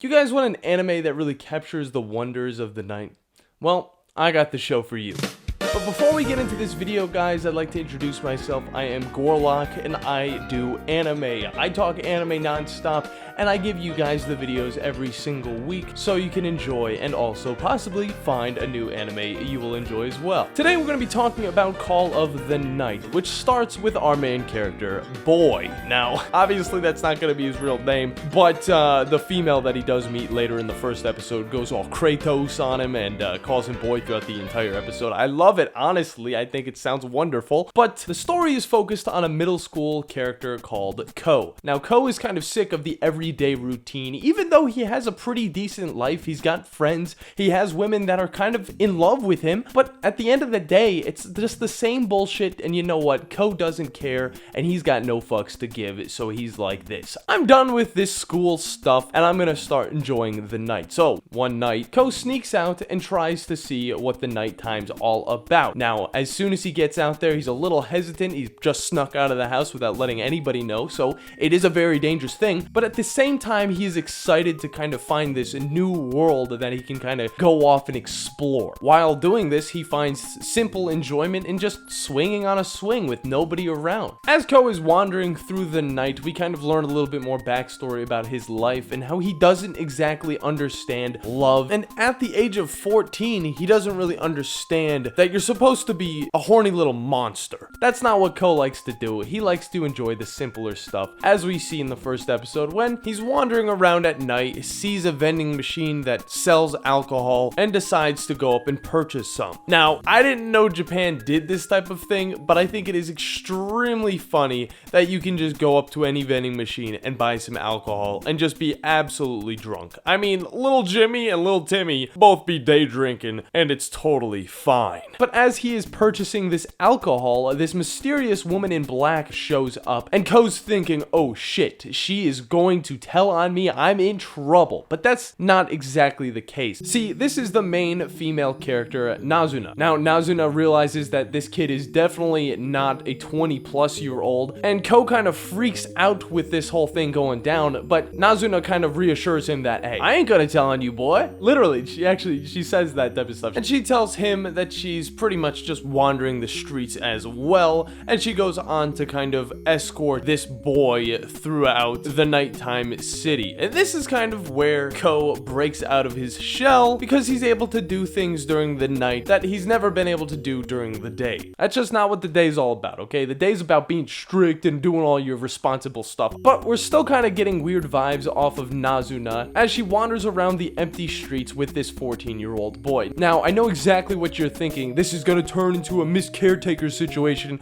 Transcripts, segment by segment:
You guys want an anime that really captures the wonders of the night? Well, I got the show for you. But before we get into this video, guys, I'd like to introduce myself. I am Gorlok, and I do anime. I talk anime non-stop, and I give you guys the videos every single week so you can enjoy and also possibly find a new anime you will enjoy as well. Today we're going to be talking about Call of the Night, which starts with our main character, Boy. Now, obviously that's not going to be his real name, but the female that he does meet later in the first episode goes all Kratos on him and calls him Boy throughout the entire episode. I love it, honestly. I think it sounds wonderful. But the story is focused on a middle school character called Ko. Now, Ko is kind of sick of the everyday routine. Even though he has a pretty decent life, he's got friends, he has women that are kind of in love with him, but at the end of the day, it's just the same bullshit, and you know what? Ko doesn't care, and he's got no fucks to give, so he's like this. I'm done with this school stuff, and I'm gonna start enjoying the night. So, one night, Ko sneaks out and tries to see what the nighttime's all about. Now, as soon as he gets out there, he's a little hesitant. He's just snuck out of the house without letting anybody know, so it is a very dangerous thing. But at the same time, he is excited to kind of find this new world that he can kind of go off and explore. While doing this, he finds simple enjoyment in just swinging on a swing with nobody around. As Ko is wandering through the night, we kind of learn a little bit more backstory about his life and how he doesn't exactly understand love. And at the age of 14, he doesn't really understand that you're supposed to be a horny little monster. That's not what Ko likes to do. He likes to enjoy the simpler stuff, as we see in the first episode when he's wandering around at night, sees a vending machine that sells alcohol, and decides to go up and purchase some. Now, I didn't know Japan did this type of thing, but I think it is extremely funny that you can just go up to any vending machine and buy some alcohol and just be absolutely drunk. I mean, little Jimmy and little Timmy both be day drinking, and it's totally fine. But as he is purchasing this alcohol, this mysterious woman in black shows up, and Ko's thinking, oh shit, she is going to tell on me, I'm in trouble. But that's not exactly the case. See, this is the main female character, Nazuna. Now, Nazuna realizes that this kid is definitely not a 20-plus-year-old, and Ko kind of freaks out with this whole thing going down, but Nazuna kind of reassures him that, hey, I ain't gonna tell on you, boy. Literally, she says that type of stuff. And she tells him that she's pretty much just wandering the streets as well, and she goes on to kind of escort this boy throughout the nighttime city. And this is kind of where Ko breaks out of his shell, because he's able to do things during the night that he's never been able to do during the day. That's just not what the day's all about, okay? The day's about being strict and doing all your responsible stuff. But we're still kind of getting weird vibes off of Nazuna as she wanders around the empty streets with this 14-year-old boy. Now, I know exactly what you're thinking. This is gonna turn into a Miss Caretaker situation.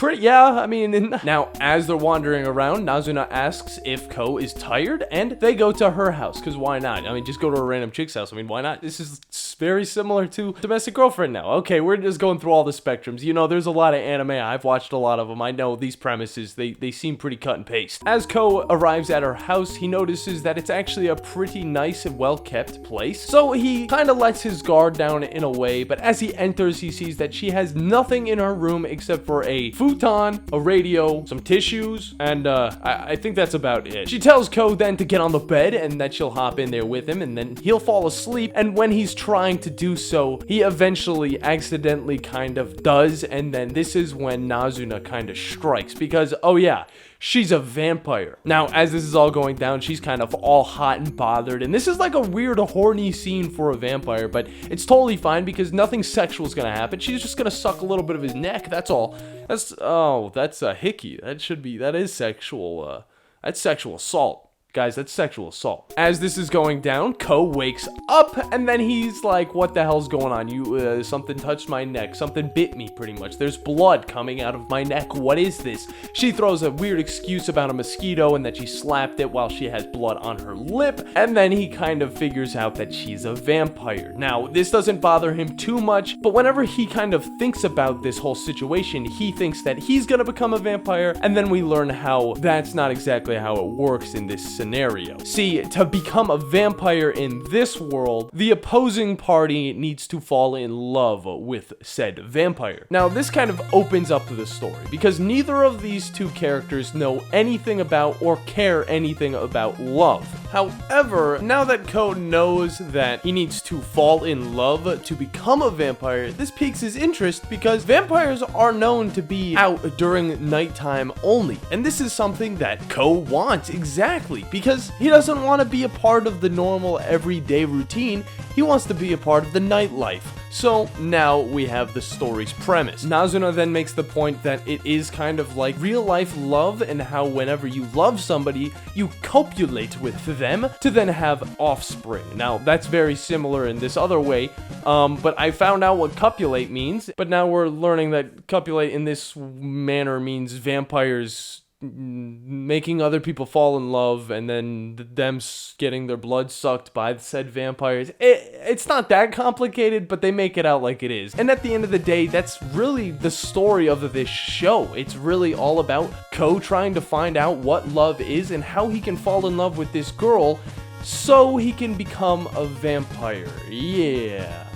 Yeah, I mean, now, as they're wandering around, Nazuna asks if Ko is tired, and they go to her house, because why not? I mean, just go to a random chick's house. I mean, why not? This is very similar to Domestic Girlfriend now. Okay, we're just going through all the spectrums. You know, there's a lot of anime. I've watched a lot of them. I know these premises, they seem pretty cut and paste. As Ko arrives at her house, he notices that it's actually a pretty nice and well-kept place. So he kind of lets his guard down in a way, but as he enters, he sees that she has nothing in her room except for a futon, a radio, some tissues, and I think that's about it. She tells Ko then to get on the bed and that she'll hop in there with him, and then he'll fall asleep, and when he's trying to do so, he eventually accidentally kind of does, and then this is when Nazuna kind of strikes, because, oh yeah, she's a vampire. Now, as this is all going down, she's kind of all hot and bothered, and this is like a weird, horny scene for a vampire, but it's totally fine because nothing sexual is gonna happen. She's just gonna suck a little bit of his neck, that's all. That's a hickey. That is sexual, that's sexual assault. Guys, that's sexual assault. As this is going down, Ko wakes up, and then he's like, what the hell's going on? Something touched my neck. Something bit me, pretty much. There's blood coming out of my neck. What is this? She throws a weird excuse about a mosquito and that she slapped it while she has blood on her lip, and then he kind of figures out that she's a vampire. Now, this doesn't bother him too much, but whenever he kind of thinks about this whole situation, he thinks that he's gonna become a vampire, and then we learn how that's not exactly how it works in this scenario. See, to become a vampire in this world, the opposing party needs to fall in love with said vampire. Now, this kind of opens up the story, because neither of these two characters know anything about or care anything about love. However, now that Ko knows that he needs to fall in love to become a vampire, this piques his interest because vampires are known to be out during nighttime only. And this is something that Ko wants exactly, because he doesn't want to be a part of the normal everyday routine. He wants to be a part of the nightlife. So now we have the story's premise. Nazuna then makes the point that it is kind of like real life love, and how whenever you love somebody, you copulate with them to then have offspring. Now that's very similar in this other way, but I found out what copulate means, but now we're learning that copulate in this manner means vampires making other people fall in love and then them getting their blood sucked by the said vampires. It's not that complicated, but they make it out like it is. And at the end of the day, that's really the story of this show. It's really all about Ko trying to find out what love is and how he can fall in love with this girl so he can become a vampire. Yeah.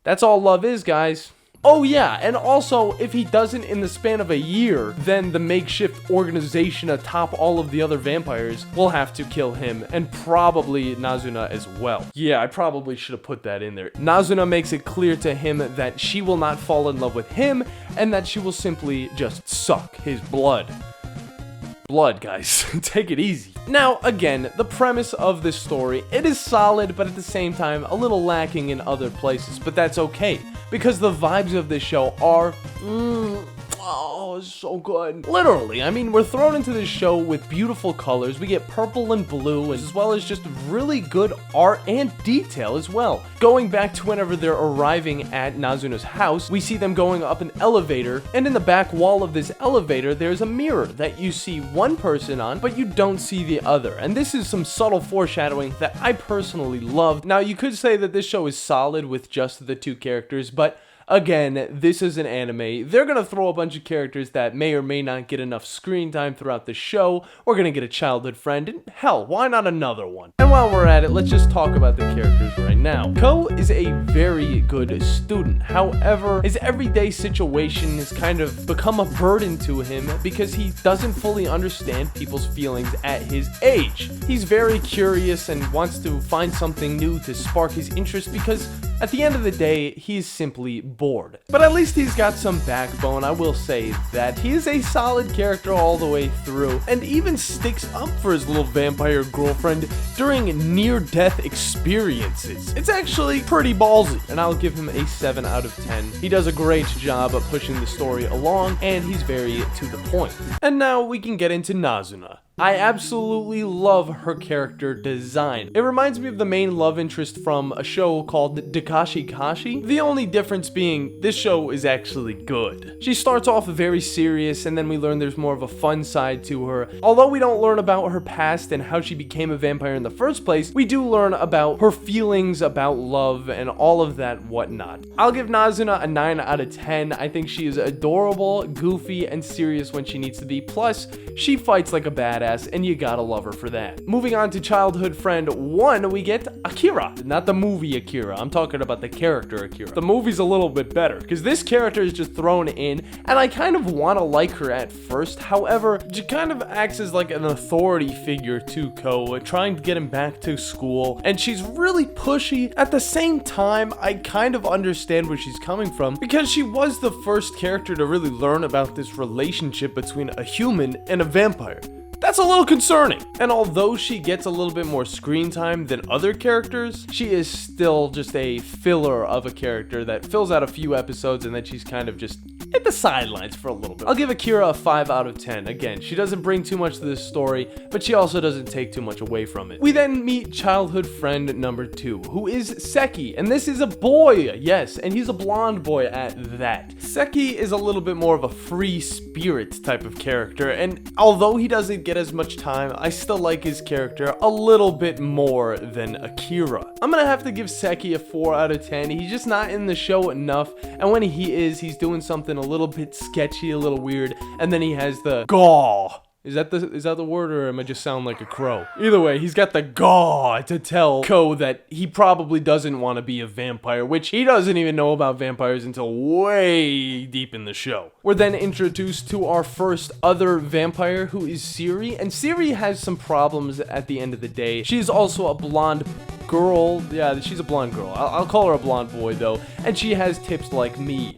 That's all love is, guys. Oh yeah, and also, if he doesn't in the span of a year, then the makeshift organization atop all of the other vampires will have to kill him, and probably Nazuna as well. Yeah, I probably should have put that in there. Nazuna makes it clear to him that she will not fall in love with him, and that she will simply just suck his blood. Blood, guys. Take it easy. Now, again, the premise of this story, it is solid, but at the same time, a little lacking in other places, but that's okay, because the vibes of this show are, oh, so good. Literally, I mean, we're thrown into this show with beautiful colors. We get purple and blue, as well as just really good art and detail as well. Going back to whenever they're arriving at Nazuna's house, we see them going up an elevator, and in the back wall of this elevator, there's a mirror that you see one person on, but you don't see the other. And this is some subtle foreshadowing that I personally loved. Now, you could say that this show is solid with just the two characters, but again, this is an anime. They're gonna throw a bunch of characters that may or may not get enough screen time throughout the show. We're gonna get a childhood friend, and hell, why not another one? And while we're at it, let's just talk about the characters right now. Ko is a very good student. However, his everyday situation has kind of become a burden to him because he doesn't fully understand people's feelings at his age. He's very curious and wants to find something new to spark his interest because at the end of the day, he's simply bored. But at least he's got some backbone. I will say that he is a solid character all the way through, and even sticks up for his little vampire girlfriend during near-death experiences. It's actually pretty ballsy, and I'll give him a 7 out of 10. He does a great job of pushing the story along, and he's very to the point. And now we can get into Nazuna. I absolutely love her character design. It reminds me of the main love interest from a show called Dakashi Kashi. The only difference being this show is actually good. She starts off very serious, and then we learn there's more of a fun side to her. Although we don't learn about her past and how she became a vampire in the first place, we do learn about her feelings about love and all of that whatnot. I'll give Nazuna a 9 out of 10. I think she is adorable, goofy, and serious when she needs to be. Plus, she fights like a badass, and you gotta love her for that. Moving on to childhood friend 1, we get Akira. Not the movie Akira, I'm talking about the character Akira. The movie's a little bit better, because this character is just thrown in, and I kind of want to like her at first. However, she kind of acts as like an authority figure to Ko, trying to get him back to school, and she's really pushy. At the same time, I kind of understand where she's coming from, because she was the first character to really learn about this relationship between a human and a vampire. That's a little concerning. And although she gets a little bit more screen time than other characters, she is still just a filler of a character that fills out a few episodes and then she's kind of just at the sidelines for a little bit. I'll give Akira a 5 out of 10. Again, she doesn't bring too much to this story, but she also doesn't take too much away from it. We then meet childhood friend number 2, who is Seki, and this is a boy, yes, and he's a blonde boy at that. Seki is a little bit more of a free spirit type of character, and although he doesn't get as much time, I still like his character a little bit more than Akira. I'm gonna have to give Seki a 4 out of 10. He's just not in the show enough, and when he is, he's doing something a little bit sketchy, a little weird, and then he has the gall Is that the word, or am I just sound like a crow? Either way, he's got the gall to tell Ko that he probably doesn't want to be a vampire, which he doesn't even know about vampires until way deep in the show. We're then introduced to our first other vampire, who is Siri, and Siri has some problems at the end of the day. She's also a blonde girl. Yeah, she's a blonde girl. I'll call her a blonde boy, though, and she has tips like me.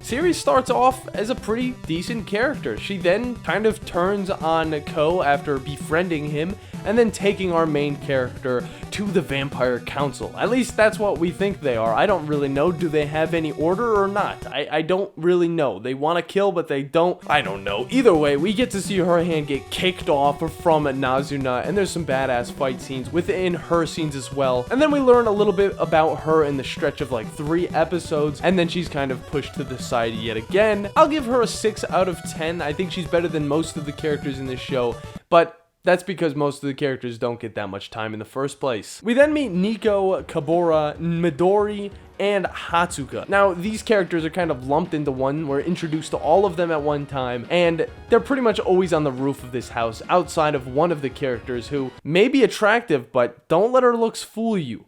Siri starts off as a pretty decent character. She then kind of turns on Ko after befriending him and then taking our main character to the Vampire Council. At least that's what we think they are. I don't really know. Do they have any order or not? I don't really know. They want to kill, but they don't. I don't know. Either way, we get to see her hand get kicked off from Nazuna, and there's some badass fight scenes within her scenes as well. And then we learn a little bit about her in the stretch of like 3 episodes, and then she's kind of pushed to the side yet again. I'll give her a 6 out of 10. I think she's better than most of the characters in this show, but that's because most of the characters don't get that much time in the first place. We then meet Nico, Kabura, Midori, and Hatsuka. Now, these characters are kind of lumped into one. We're introduced to all of them at one time, and they're pretty much always on the roof of this house, outside of one of the characters who may be attractive, but don't let her looks fool you,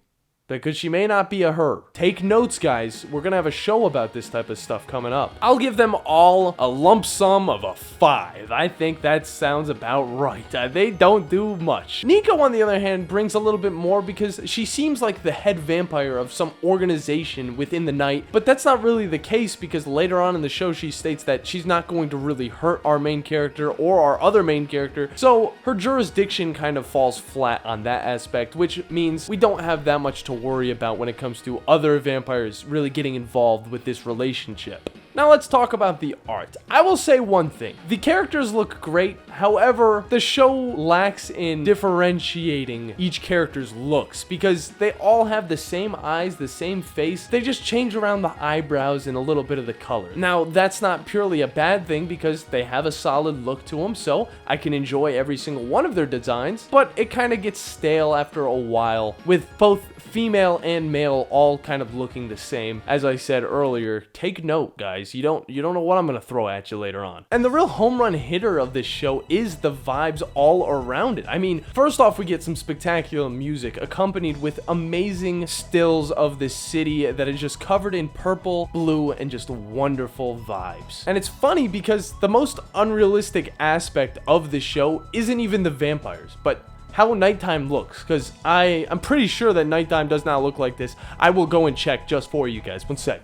because she may not be a her. Take notes, guys. We're gonna have a show about this type of stuff coming up. I'll give them all a lump sum of a 5. I think that sounds about right. They don't do much. Nico, on the other hand, brings a little bit more because she seems like the head vampire of some organization within the night, but that's not really the case because later on in the show she states that she's not going to really hurt our main character or our other main character, so her jurisdiction kind of falls flat on that aspect, which means we don't have that much to worry about when it comes to other vampires really getting involved with this relationship. Now let's talk about the art. I will say one thing. The characters look great. However, the show lacks in differentiating each character's looks because they all have the same eyes, the same face. They just change around the eyebrows and a little bit of the color. Now, that's not purely a bad thing because they have a solid look to them, so I can enjoy every single one of their designs, but it kind of gets stale after a while with both female and male all kind of looking the same. As I said earlier, take note, guys. You don't know what I'm gonna throw at you later on. And the real home run hitter of this show is the vibes all around it. I mean, first off, we get some spectacular music accompanied with amazing stills of this city that is just covered in purple, blue, and just wonderful vibes. And it's funny because the most unrealistic aspect of this show isn't even the vampires, but how nighttime looks, because I'm pretty sure that nighttime does not look like this. I will go and check just for you guys. One sec.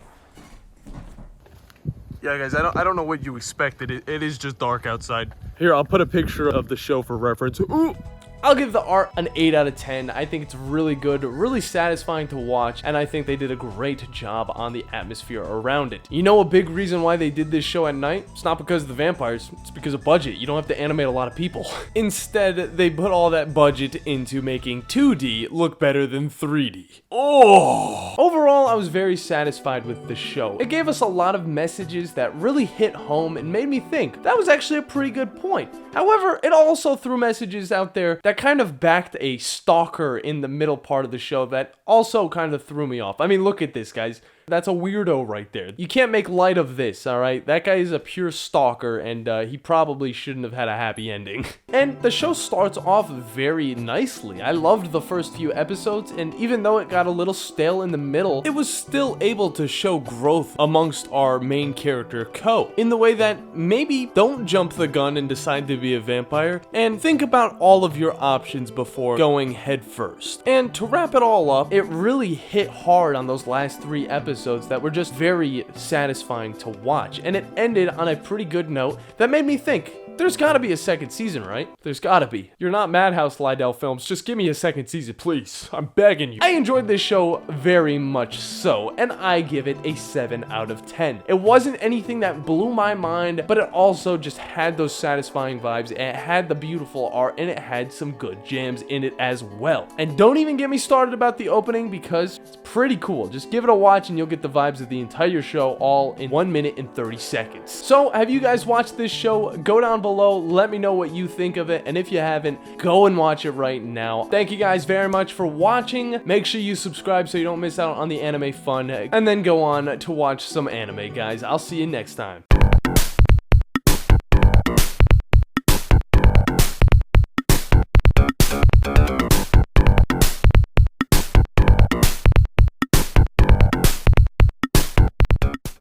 Yeah, guys, I don't know what you expected. It is just dark outside. Here, I'll put a picture of the show for reference. Ooh. I'll give the art an 8 out of 10. I think it's really good, really satisfying to watch, and I think they did a great job on the atmosphere around it. You know a big reason why they did this show at night? It's not because of the vampires, it's because of budget. You don't have to animate a lot of people. Instead, they put all that budget into making 2D look better than 3D. Oh! Overall, I was very satisfied with the show. It gave us a lot of messages that really hit home and made me think. That was actually a pretty good point. However, it also threw messages out there that kind of backed a stalker in the middle part of the show that also kind of threw me off. I mean, look at this, guys. That's a weirdo right there. You can't make light of this, alright? That guy is a pure stalker, and he probably shouldn't have had a happy ending. And the show starts off very nicely. I loved the first few episodes, and even though it got a little stale in the middle, it was still able to show growth amongst our main character, Ko, in the way that maybe don't jump the gun and decide to be a vampire, and think about all of your options before going head first. And to wrap it all up, it really hit hard on those last 3 episodes that were just very satisfying to watch, and it ended on a pretty good note that made me think, there's gotta be a second season, right? There's gotta be. You're not Madhouse Lydell Films, just give me a second season, please. I'm begging you. I enjoyed this show very much so, and I give it a 7 out of 10. It wasn't anything that blew my mind, but it also just had those satisfying vibes, and it had the beautiful art, and it had some good jams in it as well. And don't even get me started about the opening because it's pretty cool. Just give it a watch and you'll get the vibes of the entire show all in 1 minute and 30 seconds. So, have you guys watched this show? Go down below, let me know what you think of it, and if you haven't, go and watch it right now. Thank you guys very much for watching. Make sure you subscribe so you don't miss out on the anime fun, and then go on to watch some anime, guys. I'll see you next time.